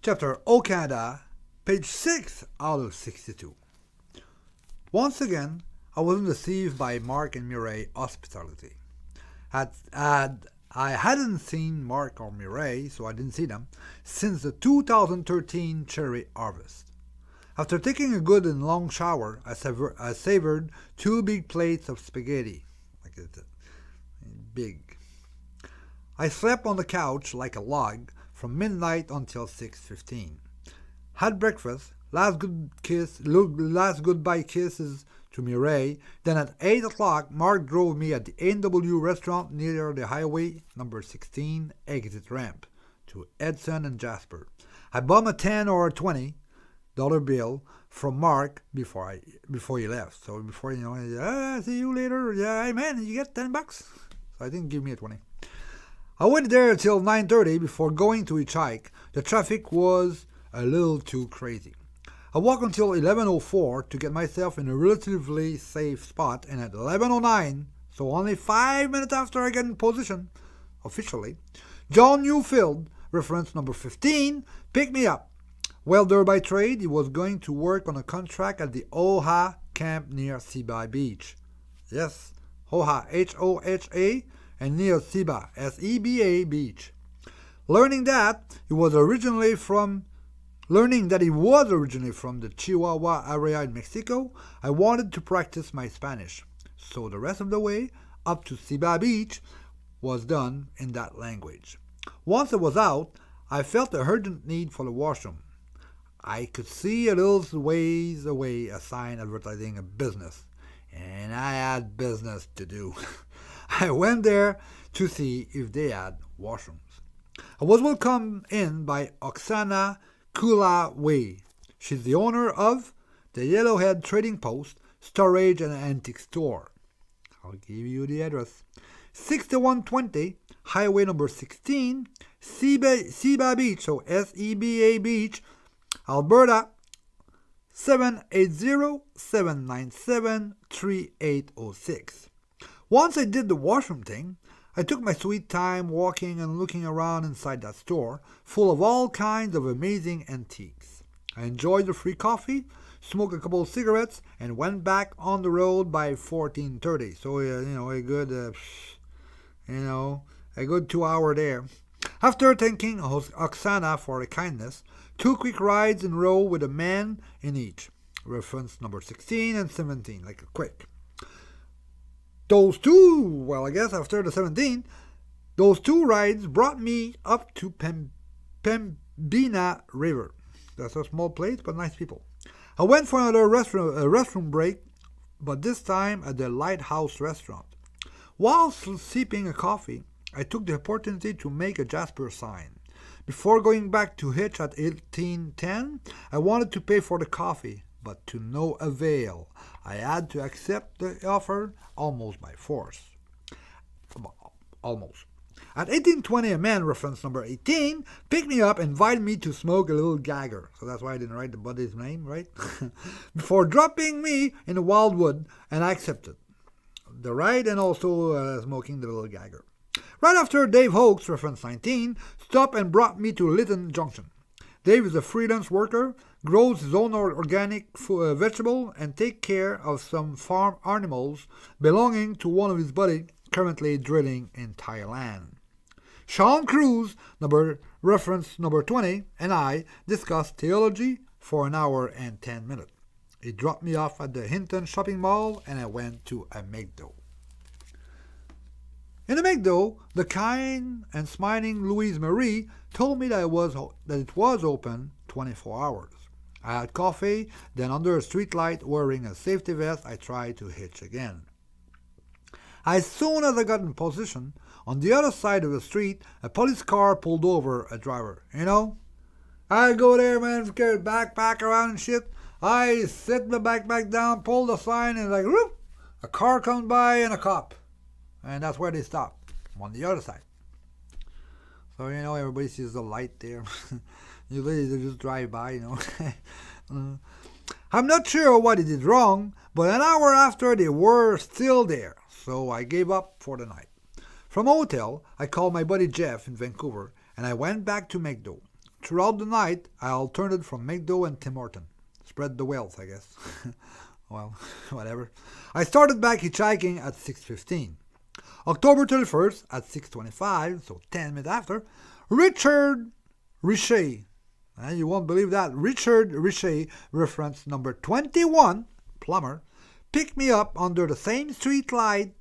Chapter O Canada, page 6 out of 62. Once again, I wasn't deceived by Mark and Mireille hospitality. I hadn't seen Mark or Mireille, so I didn't see them, since the 2013 cherry harvest. After taking a good and long shower, I savored 2 big plates of spaghetti. Big. I slept on the couch like a log from midnight until 6:15. Had breakfast, last goodbye kisses to Mireille. Then at 8 o'clock, Mark drove me at the A&W restaurant near the highway, number 16, exit ramp, to Edson and Jasper. I bought a 10 or a $20 bill from Mark before he left. So before see you later. Yeah, hey man, you get $10. So I didn't give me a 20. I waited there until 9:30 before going to hitchhike. The traffic was a little too crazy. I walked until 11:04 to get myself in a relatively safe spot, and at 11:09, so only 5 minutes after I get in position, officially, John Newfield, reference number 15, picked me up. Welder by trade, he was going to work on a contract at the Oha camp near Seba Beach. Yes, Oha, H-O-H-A, and near Seba, S-E-B-A Beach. Learning that he was originally from the Chihuahua area in Mexico, I wanted to practice my Spanish. So the rest of the way up to Seba Beach was done in that language. Once I was out, I felt a urgent need for the washroom. I could see a little ways away a sign advertising a business, and I had business to do. I went there to see if they had washrooms. I was welcomed in by Oksana Kulaway. She's the owner of the Yellowhead Trading Post, Storage and Antique Store. I'll give you the address. 6120 Highway number 16, Seba Beach, so S-E-B-A Beach, Alberta, 780-797-3806. Once I did the washroom thing, I took my sweet time walking and looking around inside that store, full of all kinds of amazing antiques. I enjoyed the free coffee, smoked a couple of cigarettes, and went back on the road by 14:30. So, a good 2 hours there. After thanking Oksana for her kindness, 2 quick rides in a row with a man in each. Reference number 16 and 17, like a quick. Those 2, after the 17, those 2 rides brought me up to Pembina River. That's a small place, but nice people. I went for another restroom break, but this time at the Lighthouse restaurant. While sipping a coffee, I took the opportunity to make a Jasper sign. Before going back to hitch at 18:10, I wanted to pay for the coffee, but to no avail. I had to accept the offer almost by force. Almost. At 18:20, a man, reference number 18, picked me up and invited me to smoke a little gagger. So that's why I didn't write the buddy's name, right? Before dropping me in the wildwood, and I accepted the ride and also smoking the little gagger. Right after, Dave Hawkes, reference 19, stopped and brought me to Lytton Junction. Dave is a freelance worker, grows his own organic vegetable, and takes care of some farm animals belonging to one of his buddies currently drilling in Thailand. Sean Cruz, reference number 20, and I discussed theology for an hour and 10 minutes. He dropped me off at the Hinton shopping mall, and I went to a McDo. In the McDo, the kind and smiling Louise Marie told me that it was open 24 hours. I had coffee, then under a streetlight, wearing a safety vest, I tried to hitch again. As soon as I got in position, on the other side of the street, a police car pulled over a driver. I go there, man, carry the backpack around and shit. I set the backpack down, pull the sign, and whoop, a car comes by and a cop. And that's where they stop. I'm on the other side. So, everybody sees the light there. Usually they just drive by, I'm not sure what he did wrong, but an hour after they were still there. So I gave up for the night. From a hotel, I called my buddy Jeff in Vancouver, and I went back to McDo. Throughout the night, I alternated from McDo and Tim Horton. Spread the wealth, I guess. Well, whatever. I started back hitchhiking at 6:15. October 31st at 6:25, so 10 minutes after, Richard Richet, you won't believe that, Richard Richet, reference number 21, plumber, picked me up under the same street light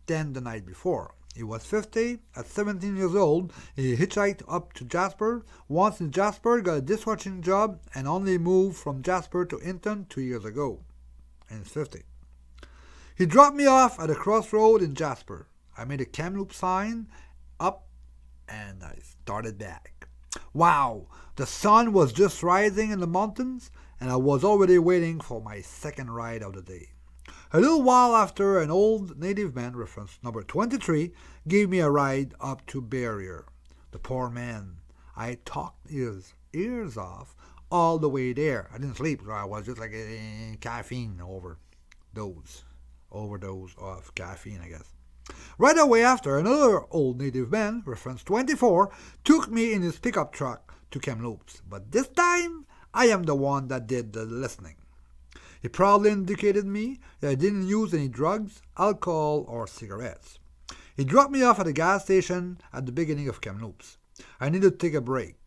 than the night before. He was 50. At 17 years old, he hitchhiked up to Jasper. Once in Jasper, got a dishwashing job, and only moved from Jasper to Hinton 2 years ago. And he's 50. He dropped me off at a crossroad in Jasper. I made a Kamloops sign up, and I started back. Wow, the sun was just rising in the mountains, and I was already waiting for my second ride of the day. A little while after, an old native man, reference number 23, gave me a ride up to Barrier. The poor man, I talked his ears off all the way there. I didn't sleep, so I was just like caffeine overdose of caffeine, I guess. Right away after, another old native man, reference 24, took me in his pickup truck to Kamloops. But this time, I am the one that did the listening. He proudly indicated me that I didn't use any drugs, alcohol, or cigarettes. He dropped me off at a gas station at the beginning of Kamloops. I needed to take a break.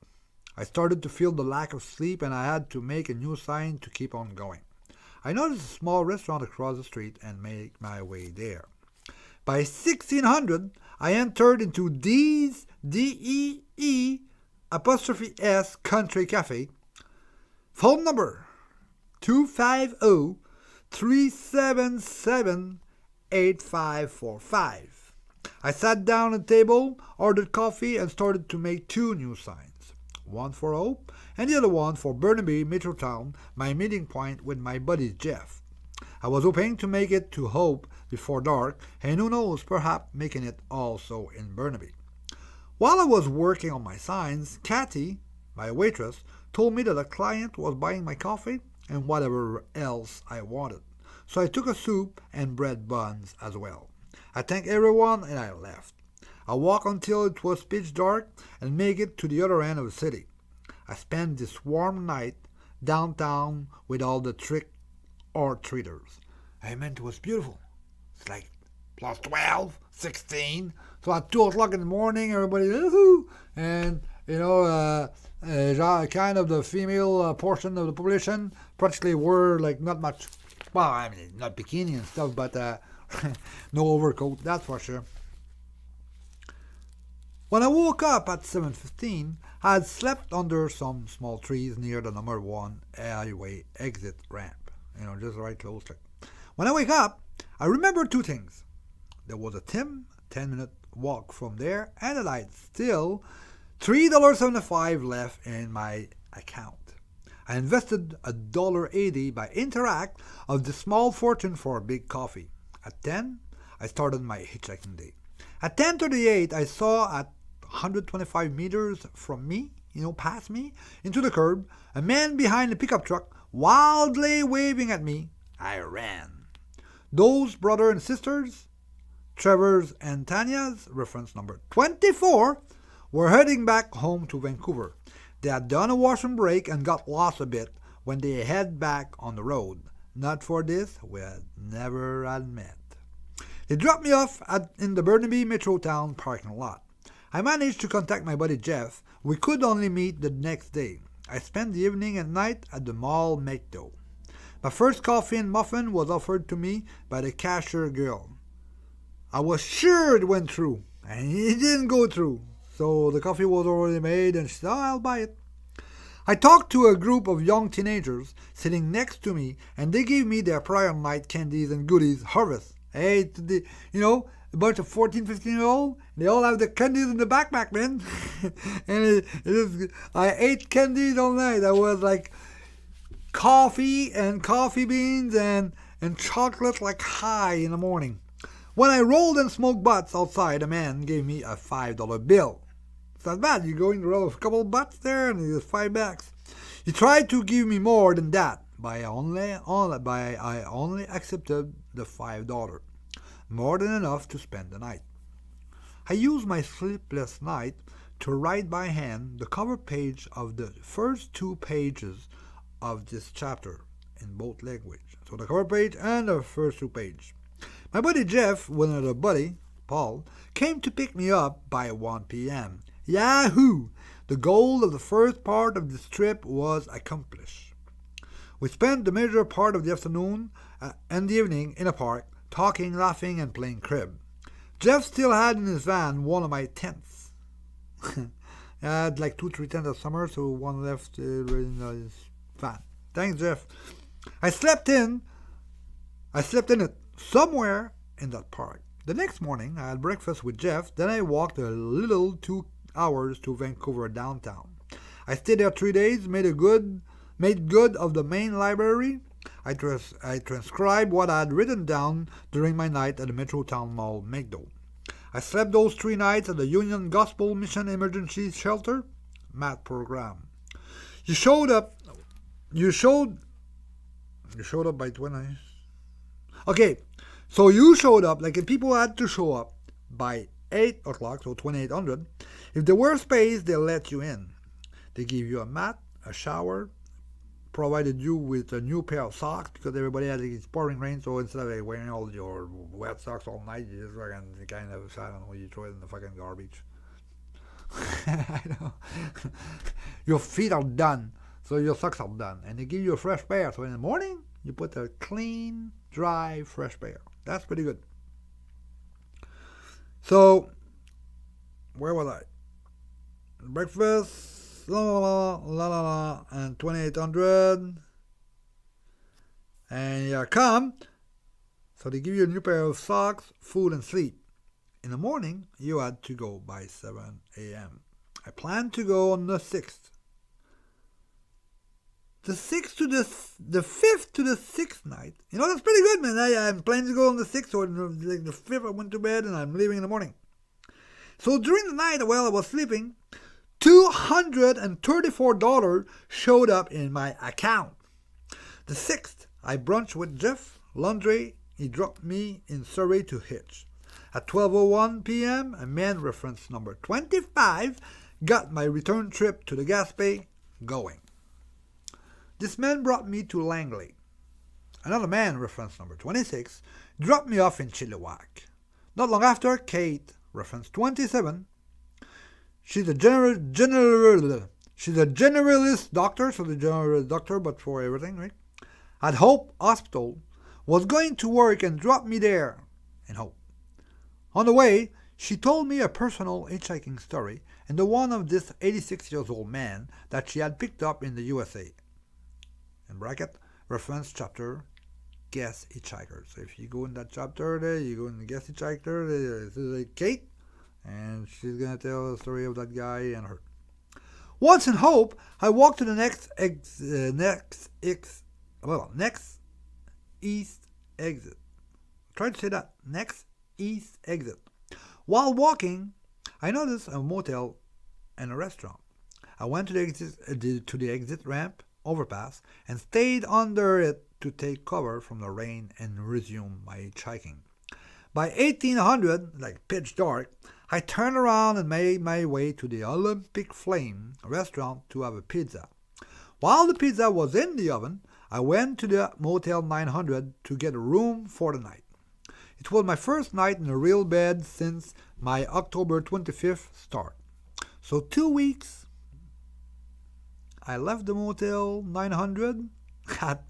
I started to feel the lack of sleep, and I had to make a new sign to keep on going. I noticed a small restaurant across the street and made my way there. By 1600, I entered into Dee's, D-E-E, apostrophe S Country Cafe. Phone number 250-377-8545. I sat down at a table, ordered coffee, and started to make two new signs. One for Hope, and the other one for Burnaby, Metrotown, my meeting point with my buddy Jeff. I was hoping to make it to Hope before dark, and who knows, perhaps making it also in Burnaby. While I was working on my signs, Kathy, my waitress, told me that a client was buying my coffee and whatever else I wanted. So I took a soup and bread buns as well. I thanked everyone and I left. I walked until it was pitch dark and made it to the other end of the city. I spent this warm night downtown with all the trick-or-treaters. I meant it was beautiful. It's like plus 12, 16. So at 2 o'clock in the morning, everybody, woohoo! And, kind of the female portion of the population practically were like not much, well, I mean, not bikini and stuff, but no overcoat, that's for sure. When I woke up at 7:15, I had slept under some small trees near the number 1 alleyway exit ramp, just right close to it. When I wake up, I remember two things. There was a 10-minute walk from there, and that I had still $3.75 left in my account. I invested $1.80 by Interact of the small fortune for a big coffee. At 10, I started my hitchhiking day. At 10:38, I saw at 125 meters from me, past me, into the curb, a man behind a pickup truck wildly waving at me. I ran. Those brother and sisters, Trevor's and Tanya's, reference number 24, were heading back home to Vancouver. They had done a washroom break and got lost a bit when they head back on the road. Not for this, we had never had met. They dropped me off in the Burnaby Metrotown parking lot. I managed to contact my buddy Jeff. We could only meet the next day. I spent the evening and night at the mall McDo. My first coffee and muffin was offered to me by the cashier girl. I was sure it went through, and it didn't go through. So the coffee was already made, and she said, I'll buy it. I talked to a group of young teenagers sitting next to me, and they gave me their prior night candies and goodies harvest. Hey, a bunch of 14, 15-year-olds, they all have the candies in the backpack, man. And I ate candies all night. I was like coffee and coffee beans and chocolate like high in the morning. When I rolled and smoked butts outside, a man gave me a $5 bill. It's not bad. You go in the roll of a couple of butts there and it's $5. He tried to give me more than that, but I only accepted the $5. More than enough to spend the night. I used my sleepless night to write by hand the cover page of the first 2 pages of this chapter in both languages. So the cover page and the first 2 pages. My buddy Jeff, with another buddy, Paul, came to pick me up by 1 p.m. Yahoo! The goal of the first part of this trip was accomplished. We spent the major part of the afternoon and the evening in a park, talking, laughing, and playing crib. Jeff still had in his van one of my tents. I had like 2-3 tents of summer, so one left in his van. Thanks, Jeff. I slept in it somewhere in that park. The next morning, I had breakfast with Jeff. Then I walked a little 2 hours to Vancouver downtown. I stayed there 3 days, made good of the main library. I transcribed what I had written down during my night at the Metro Town Mall, McDo. I slept those 3 nights at the Union Gospel Mission Emergency Shelter, MAT program. You showed up by 20. Okay, so you showed up, like if people had to show up by 8 o'clock, so 2800. If there were space, they'll let you in. They give you a mat, a shower, provided you with a new pair of socks because everybody had it's pouring rain, so instead of wearing all your wet socks all night, you just fucking kind of, I don't know, you throw it in the fucking garbage. I know. Your feet are done, so your socks are done, and they give you a fresh pair. So in the morning, you put a clean, dry, fresh pair. That's pretty good. So, where was I? Breakfast, and 2800. And here I come. So they give you a new pair of socks, food, and sleep. In the morning, you had to go by 7 a.m. I planned to go on the 6th. The 6th to the 5th to the 6th night. You know, that's pretty good, man. I'm planning to go on the 6th, or like the 5th I went to bed and I'm leaving in the morning. So during the night while I was sleeping, $234 showed up in my account. The 6th, I brunched with Jeff Laundry. He dropped me in Surrey to Hitch. At 12:01 p.m., a man reference number 25 got my return trip to the Gaspé going. This man brought me to Langley. Another man, reference number 26, dropped me off in Chilliwack. Not long after, Kate, reference 27, she's a generalist doctor, so the general doctor, but for everything, right? At Hope Hospital, was going to work and dropped me there in Hope. On the way, she told me a personal hitchhiking story and the one of this 86-year-old man that she had picked up in the USA. In bracket, reference chapter, Guest Hitchhiker. So if you go in that chapter there, you go in the Guest Hitchhiker, this is Kate, and she's going to tell the story of that guy and her. Once in Hope, I walked to the next east exit. Try to say that. Next east exit. While walking, I noticed a motel and a restaurant. I went to the exit ramp overpass and stayed under it to take cover from the rain and resume my hitchhiking. By 1800, like pitch dark, I turned around and made my way to the Olympic Flame restaurant to have a pizza. While the pizza was in the oven, I went to the Motel 900 to get a room for the night. It was my first night in a real bed since my October 25th start. So 2 weeks, I left the Motel 900 at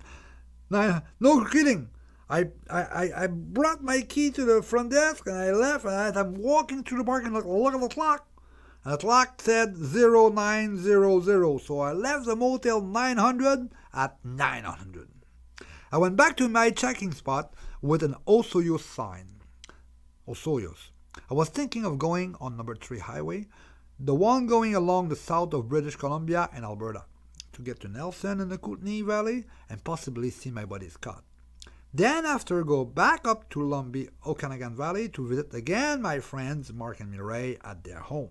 9. No kidding. I brought my key to the front desk and I left, and I'm walking through the parking lot. Look at the clock. And the clock said 0900. So I left the Motel 900 at 900. I went back to my checking spot with an Osoyoos sign. Osoyoos. I was thinking of going on number 3 highway, the one going along the south of British Columbia and Alberta, to get to Nelson in the Kootenay Valley and possibly see my buddy Scott. Then after go back up to Lumbee, Okanagan Valley to visit again my friends Mark and Mireille at their home.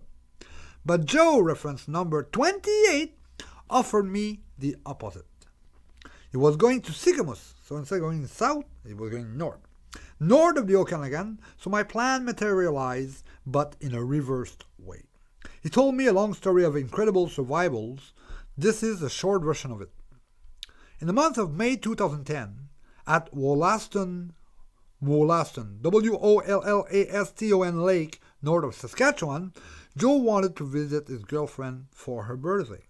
But Joe, reference number 28, offered me the opposite. He was going to Sycamus, so instead of going south, he was going north. North of the Okanagan, so my plan materialized, but in a reversed way. He told me a long story of incredible survivals. This is a short version of it. In the month of May 2010, at Wollaston, Wollaston Lake, north of Saskatchewan, Joe wanted to visit his girlfriend for her birthday.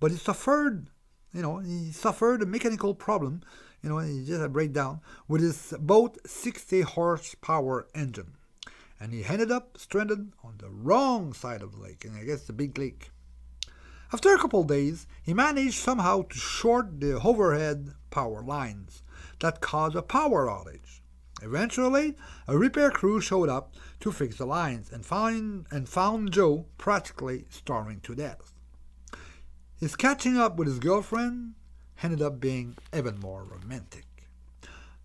But he suffered a mechanical problem, he just had a breakdown with his boat 60 horsepower engine. And he ended up stranded on the wrong side of the lake, and I guess the big lake. After a couple of days, he managed somehow to short the overhead power lines that caused a power outage. Eventually, a repair crew showed up to fix the lines and found Joe practically starving to death. His catching up with his girlfriend ended up being even more romantic.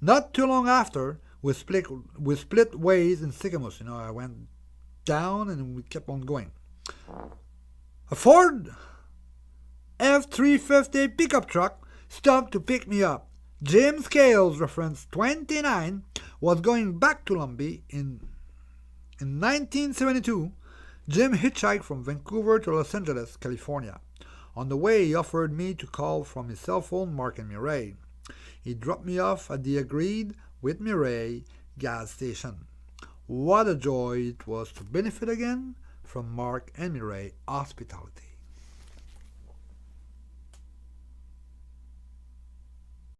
Not too long after, we split ways in Sycamus. I went down and we kept on going. A Ford F-350 pickup truck stopped to pick me up. Jim Scales, reference 29, was going back to Lumby in 1972. Jim hitchhiked from Vancouver to Los Angeles, California. On the way, he offered me to call from his cell phone Mark and Mireille. He dropped me off at the agreed with Mireille gas station. What a joy it was to benefit again from Mark and Mireille hospitality.